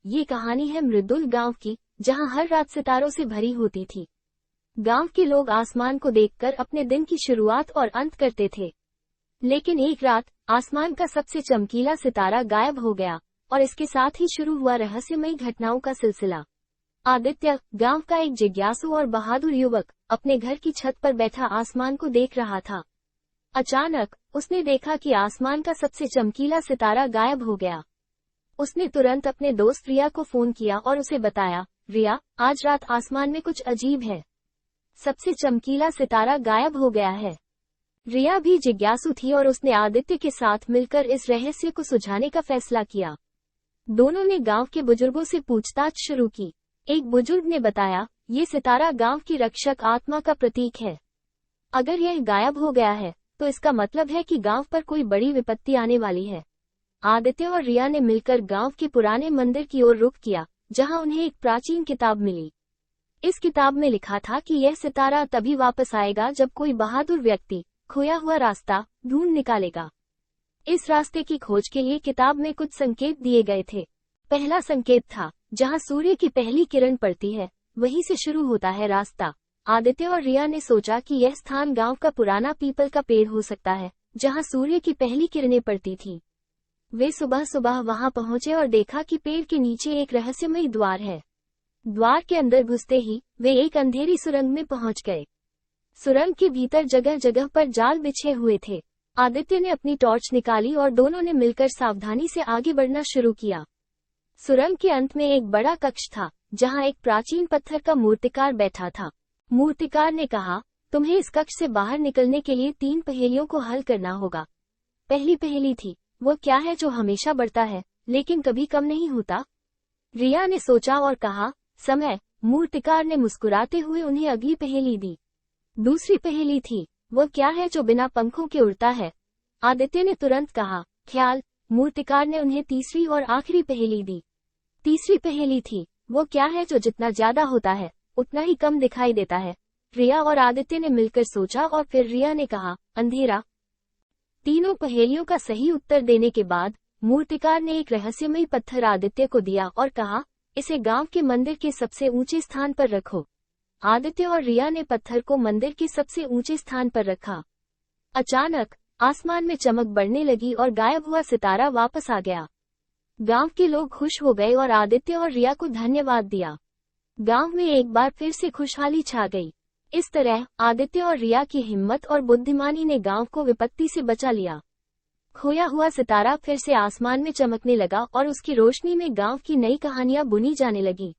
ये कहानी है मृदुल गांव की, जहां हर रात सितारों से भरी होती थी। गांव के लोग आसमान को देखकर अपने दिन की शुरुआत और अंत करते थे। लेकिन एक रात आसमान का सबसे चमकीला सितारा गायब हो गया और इसके साथ ही शुरू हुआ रहस्यमयी घटनाओं का सिलसिला। आदित्य, गांव का एक जिज्ञासु और बहादुर युवक, अपने घर की छत पर बैठा आसमान को देख रहा था। अचानक उसने देखा कि आसमान का सबसे चमकीला सितारा गायब हो गया। उसने तुरंत अपने दोस्त रिया को फोन किया और उसे बताया, रिया, आज रात आसमान में कुछ अजीब है। सबसे चमकीला सितारा गायब हो गया है। रिया भी जिज्ञासु थी और उसने आदित्य के साथ मिलकर इस रहस्य को सुलझाने का फैसला किया। दोनों ने गांव के बुजुर्गों से पूछताछ शुरू की। एक बुजुर्ग ने बताया, ये सितारा गांव की रक्षक आत्मा का प्रतीक है। अगर यह गायब हो गया है तो इसका मतलब है कि गांव पर कोई बड़ी विपत्ति आने वाली है। आदित्य और रिया ने मिलकर गांव के पुराने मंदिर की ओर रुख किया, जहां उन्हें एक प्राचीन किताब मिली। इस किताब में लिखा था कि यह सितारा तभी वापस आएगा जब कोई बहादुर व्यक्ति खोया हुआ रास्ता ढूंढ निकालेगा। इस रास्ते की खोज के लिए किताब में कुछ संकेत दिए गए थे। पहला संकेत था, जहां सूर्य की पहली किरण पड़ती है वहीं से शुरू होता है रास्ता। आदित्य और रिया ने सोचा कि यह स्थान गांव का पुराना पीपल का पेड़ हो सकता है, जहां सूर्य की पहली किरणें पड़ती थी। वे सुबह सुबह वहां पहुंचे और देखा कि पेड़ के नीचे एक रहस्यमयी द्वार है। द्वार के अंदर घुसते ही वे एक अंधेरी सुरंग में पहुंच गए। सुरंग के भीतर जगह जगह पर जाल बिछे हुए थे। आदित्य ने अपनी टॉर्च निकाली और दोनों ने मिलकर सावधानी से आगे बढ़ना शुरू किया। सुरंग के अंत में एक बड़ा कक्ष था, जहां एक प्राचीन पत्थर का मूर्तिकार बैठा था। मूर्तिकार ने कहा, तुम्हें इस कक्ष से बाहर निकलने के लिए 3 पहेलियों को हल करना होगा। पहली पहेली थी, वो क्या है जो हमेशा बढ़ता है लेकिन कभी कम नहीं होता। रिया ने सोचा और कहा, समय। मूर्तिकार ने मुस्कुराते हुए उन्हें अगली पहेली दी। दूसरी पहेली थी, वो क्या है जो बिना पंखों के उड़ता है। आदित्य ने तुरंत कहा, ख्याल। मूर्तिकार ने उन्हें तीसरी और आखिरी पहेली दी। तीसरी पहेली थी, वो क्या है जो जितना ज्यादा होता है उतना ही कम दिखाई देता है। रिया और आदित्य ने मिलकर सोचा और फिर रिया ने कहा, अंधेरा। तीनों पहेलियों का सही उत्तर देने के बाद मूर्तिकार ने एक रहस्यमयी पत्थर आदित्य को दिया और कहा, इसे गांव के मंदिर के सबसे ऊंचे स्थान पर रखो। आदित्य और रिया ने पत्थर को मंदिर के सबसे ऊंचे स्थान पर रखा। अचानक आसमान में चमक बढ़ने लगी और गायब हुआ सितारा वापस आ गया। गांव के लोग खुश हो गए और आदित्य और रिया को धन्यवाद दिया। गांव में एक बार फिर से खुशहाली छा गई। इस तरह आदित्य और रिया की हिम्मत और बुद्धिमानी ने गांव को विपत्ति से बचा लिया। खोया हुआ सितारा फिर से आसमान में चमकने लगा और उसकी रोशनी में गांव की नई कहानियां बुनी जाने लगी।